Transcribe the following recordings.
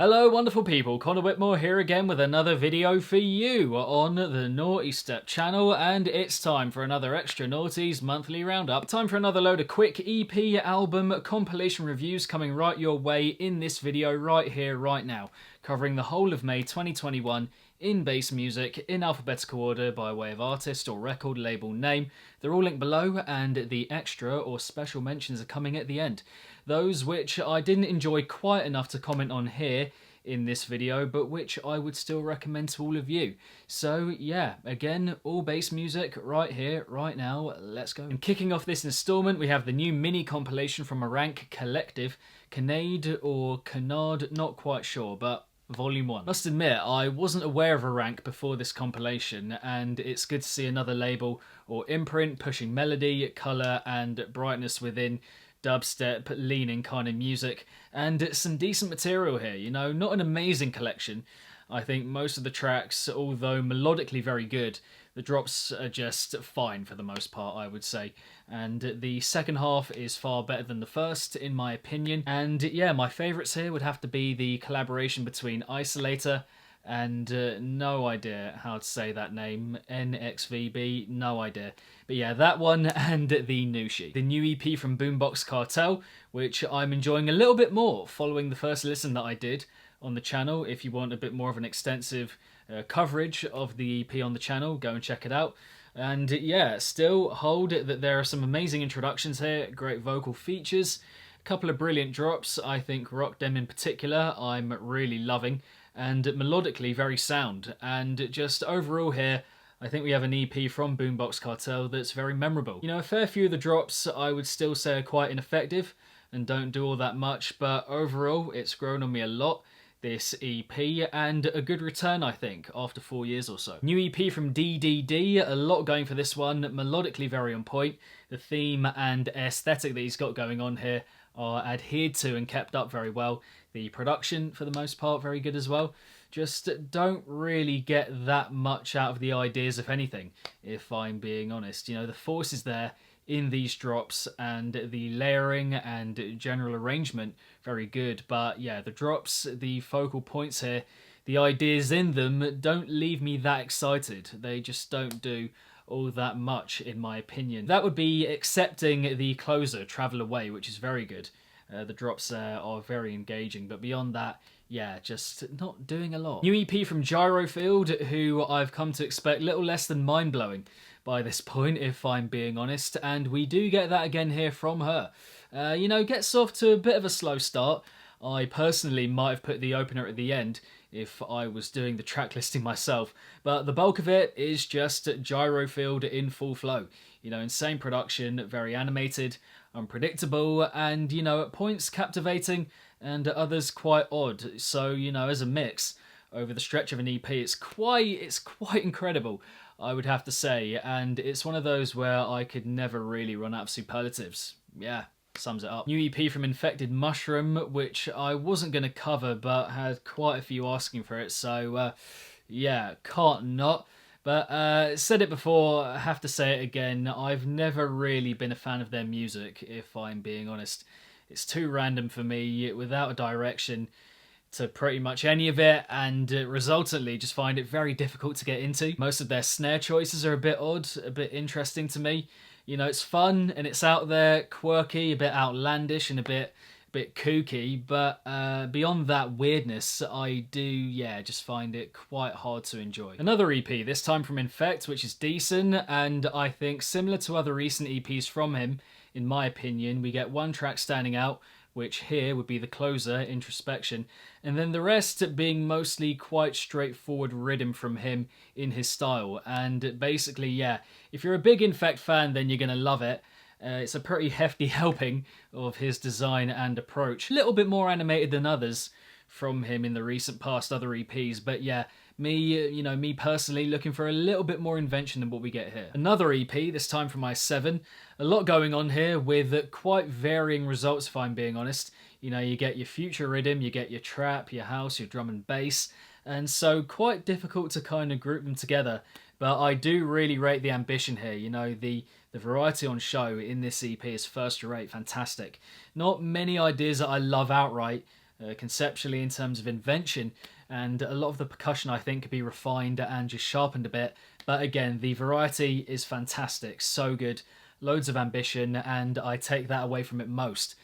Hello wonderful people, Connor Whitmore here again with another video for you on the Nawtystep channel, and it's time for another Extra Nawties monthly roundup. Time for another load of quick EP album compilation reviews coming right your way in this video right here, right now, covering the whole of May 2021 in bass music in alphabetical order by way of artist or record label name. They're all linked below, and the extra or special mentions are coming at the end. Those which I didn't enjoy quite enough to comment on here in this video, but which I would still recommend to all of you. So yeah, again, all bass music right here, right now, let's go. And kicking off this installment, we have the new mini compilation from ARANCK Collective, Canade or Canard, not quite sure, but Volume 1. Must admit, I wasn't aware of ARANCK before this compilation, and it's good to see another label or imprint pushing melody, colour and brightness within dubstep leaning kind of music, and some decent material here, you know, not an amazing collection. I think most of the tracks, although melodically very good, the drops are just fine for the most part, I would say. And the second half is far better than the first, in my opinion. And yeah, my favourites here would have to be the collaboration between Isolator and no idea how to say that name, NXVB, no idea. But yeah, that one and the Nushi. The new EP from Boombox Cartel, which I'm enjoying a little bit more following the first listen that I did on the channel. If you want a bit more of an extensive coverage of the EP on the channel, go and check it out. And yeah, still hold it that there are some amazing introductions here, great vocal features, a couple of brilliant drops. I think Rock Dem in particular I'm really loving, and melodically very sound. And just overall here, I think we have an EP from Boombox Cartel that's very memorable. You know, a fair few of the drops I would still say are quite ineffective and don't do all that much, but overall it's grown on me a lot, this EP, and a good return, I think, after 4 years or so. New EP from DDD, a lot going for this one, melodically very on point. The theme and aesthetic that he's got going on here are adhered to and kept up very well. The production, for the most part, very good as well. Just don't really get that much out of the ideas, if anything, if I'm being honest. You know, the force is there in these drops, and the layering and general arrangement very good, but yeah, the drops, the focal points here, the ideas in them don't leave me that excited. They just don't do all that much, in my opinion. That would be accepting the closer, Travel Away, which is very good. The drops there are very engaging, but beyond that, yeah, just not doing a lot. New EP from Gyrofield, who I've come to expect little less than mind-blowing by this point, if I'm being honest, and we do get that again here from her. You know, gets off to a bit of a slow start. I personally might have put the opener at the end if I was doing the track listing myself, but the bulk of it is just Gyrofield in full flow. You know, insane production, very animated, unpredictable, and, you know, at points captivating and at others quite odd. So, you know, as a mix over the stretch of an EP, it's quite incredible, I would have to say, and it's one of those where I could never really run out of superlatives. Yeah, sums it up. New EP from Infected Mushroom, which I wasn't going to cover, but had quite a few asking for it, so yeah, can't not. But said it before, I have to say it again, I've never really been a fan of their music, if I'm being honest. It's too random for me, without a direction to pretty much any of it, and resultantly just find it very difficult to get into. Most of their snare choices are a bit odd, a bit interesting to me. You know, it's fun and it's out there, quirky, a bit outlandish and a bit kooky, but beyond that weirdness, I do, yeah, just find it quite hard to enjoy. Another EP, this time from Infekt, which is decent, and I think similar to other recent EPs from him, in my opinion, we get one track standing out, which here would be the closer, Introspection, and then the rest being mostly quite straightforward rhythm from him in his style. And basically, yeah, if you're a big Infekt fan, then you're going to love it. It's a pretty hefty helping of his design and approach. A little bit more animated than others from him in the recent past, other EPs, but yeah, me personally looking for a little bit more invention than what we get here. Another EP, this time from i7. A lot going on here with quite varying results, if I'm being honest. You know, you get your future rhythm, you get your trap, your house, your drum and bass, and so quite difficult to kind of group them together. But I do really rate the ambition here. You know, the variety on show in this EP is first rate, fantastic. Not many ideas that I love outright, conceptually in terms of invention, and a lot of the percussion I think could be refined and just sharpened a bit. But again, the variety is fantastic, so good, loads of ambition, and I take that away from it most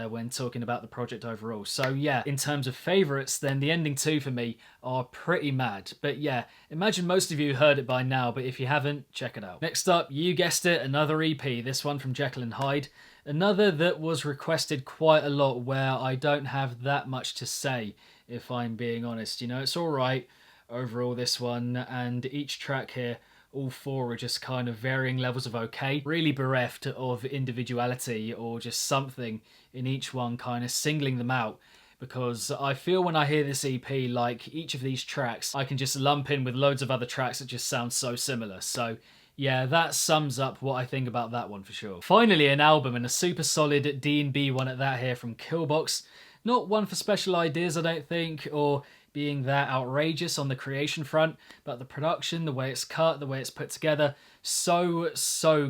when talking about the project overall. So yeah, in terms of favourites, then the ending two for me are pretty mad. But yeah, imagine most of you heard it by now, but if you haven't, check it out. Next up, you guessed it, another EP, this one from Jekyll and Hyde. Another that was requested quite a lot, where I don't have that much to say, if I'm being honest. You know, it's alright overall, this one, and each track here, all four are just kind of varying levels of okay, really bereft of individuality or just something in each one kind of singling them out, because I feel when I hear this EP, like each of these tracks I can just lump in with loads of other tracks that just sound so similar. So yeah, that sums up what I think about that one for sure. Finally, an album, and a super solid D&B one at that here from Killbox. Not one for special ideas, I don't think, or being that outrageous on the creation front, but the production, the way it's cut, the way it's put together, so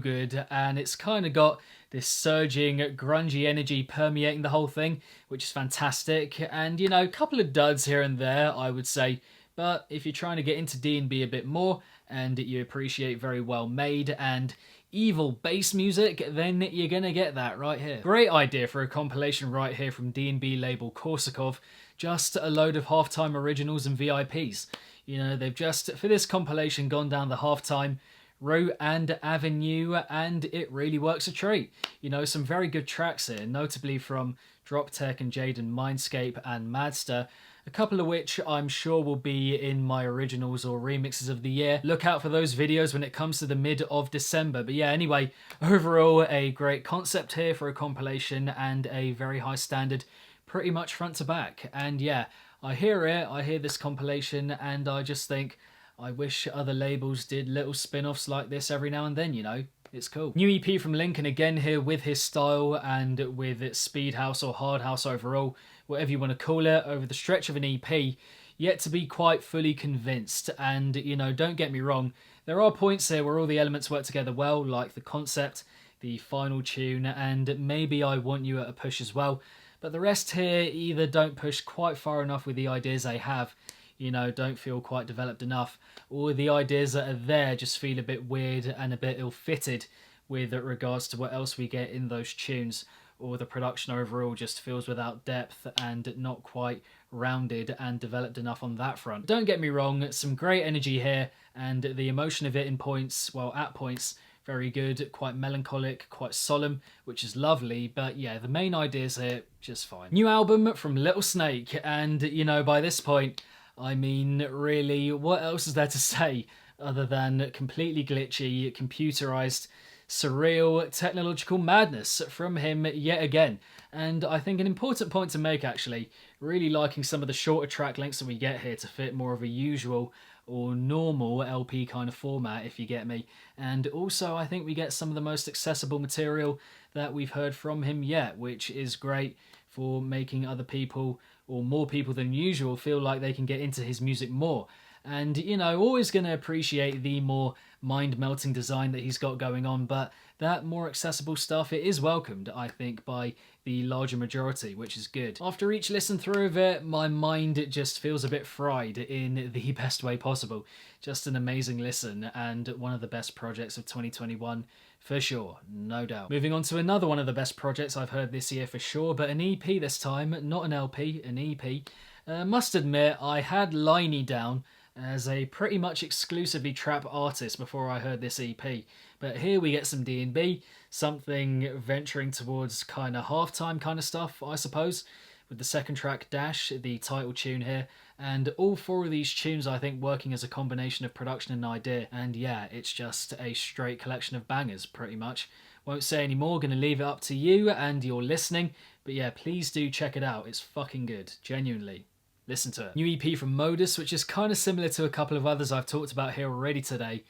good, and it's kind of got this surging, grungy energy permeating the whole thing, which is fantastic. And, you know, a couple of duds here and there, I would say, but if you're trying to get into D&B a bit more, and you appreciate very well made and evil bass music, then you're gonna get that right here. Great idea for a compilation right here from D&B label Korsakov. Just a load of halftime originals and VIPs. You know, they've just, for this compilation, gone down the halftime route and avenue, and it really works a treat. You know, some very good tracks here, notably from Drop Tech and Jaden Mindscape and Madster, a couple of which I'm sure will be in my originals or remixes of the year. Look out for those videos when it comes to the mid of December. But yeah, anyway, overall a great concept here for a compilation and a very high standard, pretty much front to back. And yeah, I hear it, I hear this compilation, and I just think I wish other labels did little spin-offs like this every now and then, you know. It's cool. New EP from Lincoln again here, with his style and with its speed house or hard house overall, whatever you want to call it, over the stretch of an EP, yet to be quite fully convinced. And, you know, don't get me wrong, there are points here where all the elements work together well, like the concept, the final tune, and maybe I Want You at a push as well. But the rest here either don't push quite far enough with the ideas they have, you know, don't feel quite developed enough, or the ideas that are there just feel a bit weird and a bit ill-fitted with regards to what else we get in those tunes, or the production overall just feels without depth and not quite rounded and developed enough on that front. Don't get me wrong, some great energy here, and the emotion of it in points, well, at points, very good, quite melancholic, quite solemn, which is lovely, but yeah, the main ideas here, just fine. New album from Little Snake, and, you know, by this point, I mean, really, what else is there to say other than completely glitchy, computerized, surreal, technological madness from him yet again? And I think an important point to make, actually, really liking some of the shorter track lengths that we get here to fit more of a usual or normal LP kind of format, if you get me. And also, I think we get some of the most accessible material that we've heard from him yet, which is great for making other people, or more people than usual, feel like they can get into his music more. And, you know, always going to appreciate the more mind-melting design that he's got going on, but that more accessible stuff, it is welcomed, I think, by the larger majority, which is good. After each listen through of it, my mind just feels a bit fried in the best way possible. Just an amazing listen, and one of the best projects of 2021, for sure, no doubt. Moving on to another one of the best projects I've heard this year for sure, but an EP this time, not an LP, an EP. Must admit, I had Liney down as a pretty much exclusively trap artist before I heard this EP. But here we get some D&B, something venturing towards kind of halftime kind of stuff, I suppose, with the second track, Dash, the title tune here, and all four of these tunes I think working as a combination of production and idea, and yeah, it's just a straight collection of bangers, pretty much. Won't say any more, gonna leave it up to you and your listening, but yeah, please do check it out, it's fucking good, genuinely. Listen to it. New EP from Modus, which is kind of similar to a couple of others I've talked about here already today.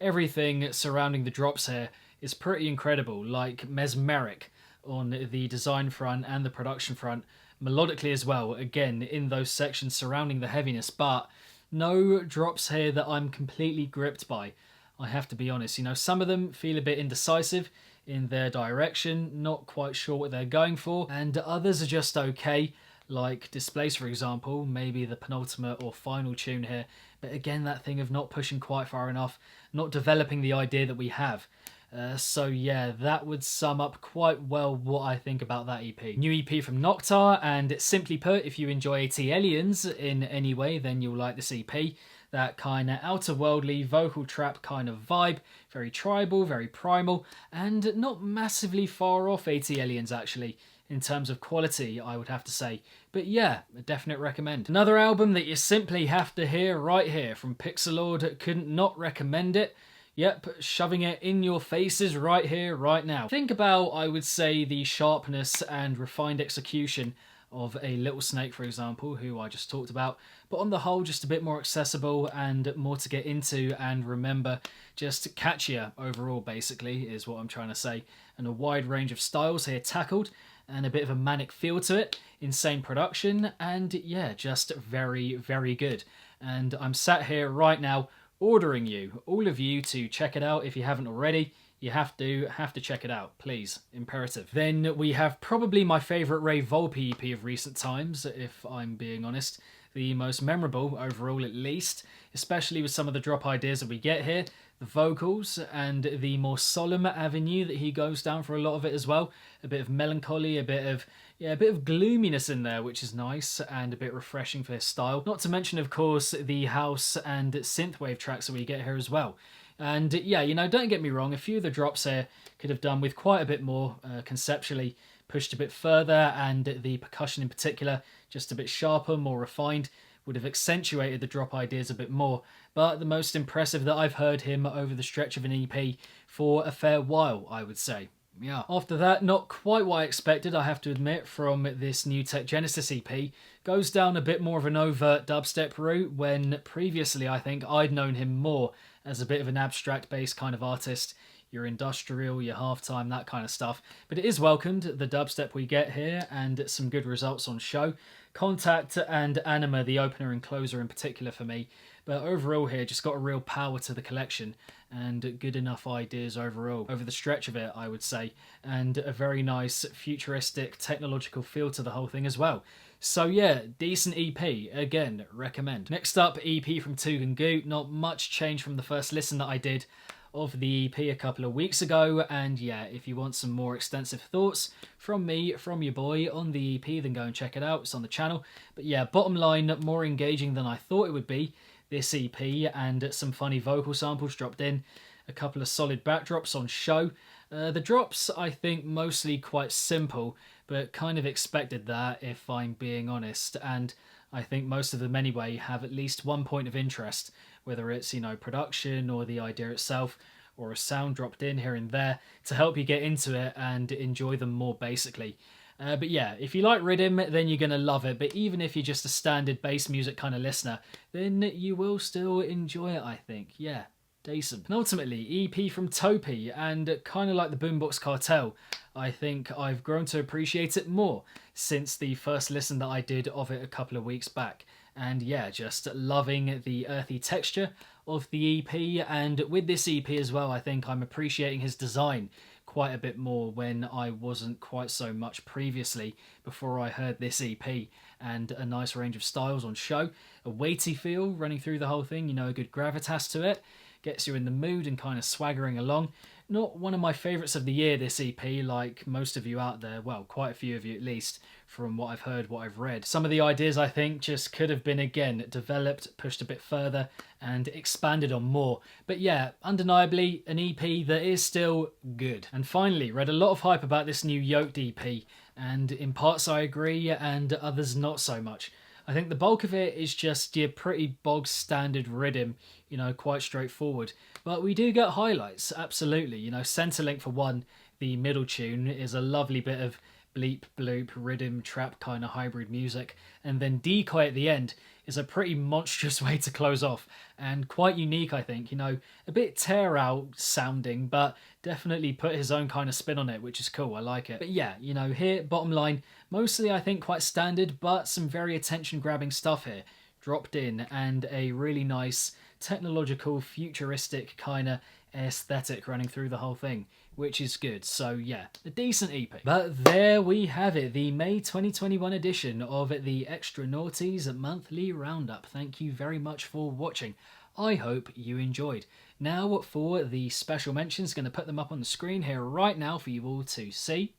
Everything surrounding the drops here is pretty incredible, like mesmeric on the design front and the production front, melodically as well, again, in those sections surrounding the heaviness, but no drops here that I'm completely gripped by, I have to be honest. You know, some of them feel a bit indecisive in their direction, not quite sure what they're going for, and others are just okay. like Displace, for example, maybe the penultimate or final tune here. But again, that thing of not pushing quite far enough, not developing the idea that we have. So yeah, that would sum up quite well what I think about that EP. New EP from Noctar, and simply put, if you enjoy AT Aliens in any way, then you'll like this EP. That kind of outer-worldly vocal trap kind of vibe, very tribal, very primal, and not massively far off AT Aliens actually, in terms of quality, I would have to say. But yeah, a definite recommend. Another album that you simply have to hear right here from Pixelord, couldn't not recommend it. Yep, shoving it in your faces right here, right now. Think about, I would say, the sharpness and refined execution of a Little Snake, for example, who I just talked about, but on the whole, just a bit more accessible and more to get into and remember, just catchier overall, basically, is what I'm trying to say. And a wide range of styles here tackled, and a bit of a manic feel to it, insane production, and yeah, just very, very good. And I'm sat here right now ordering you, all of you, to check it out if you haven't already. You have to check it out, please. Imperative. Then we have probably my favourite Ray Volpe EP of recent times, if I'm being honest. The most memorable overall, at least, especially with some of the drop ideas that we get here, the vocals, and the more solemn avenue that he goes down for a lot of it as well. A bit of melancholy, a bit of gloominess in there, which is nice and a bit refreshing for his style. Not to mention, of course, the house and synthwave tracks that we get here as well. And yeah, you know, don't get me wrong, a few of the drops here could have done with quite a bit more conceptually, pushed a bit further, and the percussion in particular just a bit sharper, more refined, would have accentuated the drop ideas a bit more. But the most impressive that I've heard him over the stretch of an EP for a fair while, I would say. Yeah. After that, not quite what I expected, I have to admit, from this new Tech Genesis EP. Goes down a bit more of an overt dubstep route, when previously I think I'd known him more as a bit of an abstract bass kind of artist. Your industrial, your halftime, that kind of stuff. But it is welcomed, the dubstep we get here, and some good results on show. Contact and Anima, the opener and closer in particular for me. But overall here, just got a real power to the collection and good enough ideas overall. Over the stretch of it, I would say. And a very nice futuristic technological feel to the whole thing as well. So yeah, decent EP, again, recommend. Next up, EP from Tug & Goot. Not much change from the first listen that I did of the EP a couple of weeks ago, and yeah, if you want some more extensive thoughts from me, from your boy on the EP, then go and check it out, it's on the channel. But yeah, bottom line, more engaging than I thought it would be, this EP, and some funny vocal samples dropped in, a couple of solid backdrops on show. The drops, I think, mostly quite simple, but kind of expected that, if I'm being honest, and I think most of them anyway have at least one point of interest, whether it's, you know, production or the idea itself, or a sound dropped in here and there to help you get into it and enjoy them more, basically. But yeah, if you like rhythm, then you're going to love it. But even if you're just a standard bass music kind of listener, then you will still enjoy it, I think. Yeah, decent. And ultimately, EP from Topi, and kind of like the Boombox Cartel, I think I've grown to appreciate it more since the first listen that I did of it a couple of weeks back. And yeah, just loving the earthy texture of the EP, and with this EP as well, I think I'm appreciating his design quite a bit more when I wasn't quite so much previously before I heard this EP, and a nice range of styles on show, a weighty feel running through the whole thing, you know, a good gravitas to it, gets you in the mood and kind of swaggering along. Not one of my favourites of the year, this EP, like most of you out there, well, quite a few of you at least, from what I've heard, what I've read. Some of the ideas, I think, just could have been, again, developed, pushed a bit further, and expanded on more. But yeah, undeniably, an EP that is still good. And finally, read a lot of hype about this new YOKED EP, and in parts I agree, and others not so much. I think the bulk of it is just your pretty bog standard rhythm, you know, quite straightforward. But we do get highlights, absolutely. You know, Centrelink for one, the middle tune, is a lovely bit of bleep, bloop, rhythm, trap kind of hybrid music. And then Decoy at the end is a pretty monstrous way to close off, and quite unique, I think. You know, a bit tear-out sounding, but definitely put his own kind of spin on it, which is cool, I like it. But yeah, you know, here, bottom line, mostly I think quite standard, but some very attention-grabbing stuff here dropped in, and a really nice technological, futuristic kind of aesthetic running through the whole thing, which is good. So yeah, a decent EP. But there we have it, the May 2021 edition of the Extra Nawties monthly roundup. Thank you very much for watching. I hope you enjoyed. Now for the special mentions, going to put them up on the screen here right now for you all to see.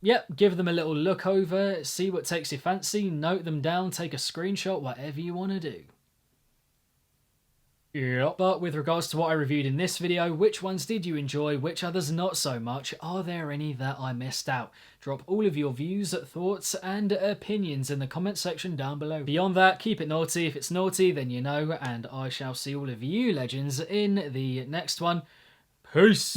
Yep, give them a little look over, see what takes your fancy, note them down, take a screenshot, whatever you want to do. Yep. But with regards to what I reviewed in this video, which ones did you enjoy, which others not so much? Are there any that I missed out? Drop all of your views, thoughts and opinions in the comment section down below. Beyond that, keep it naughty. If it's naughty, then you know, and I shall see all of you legends in the next one. Peace!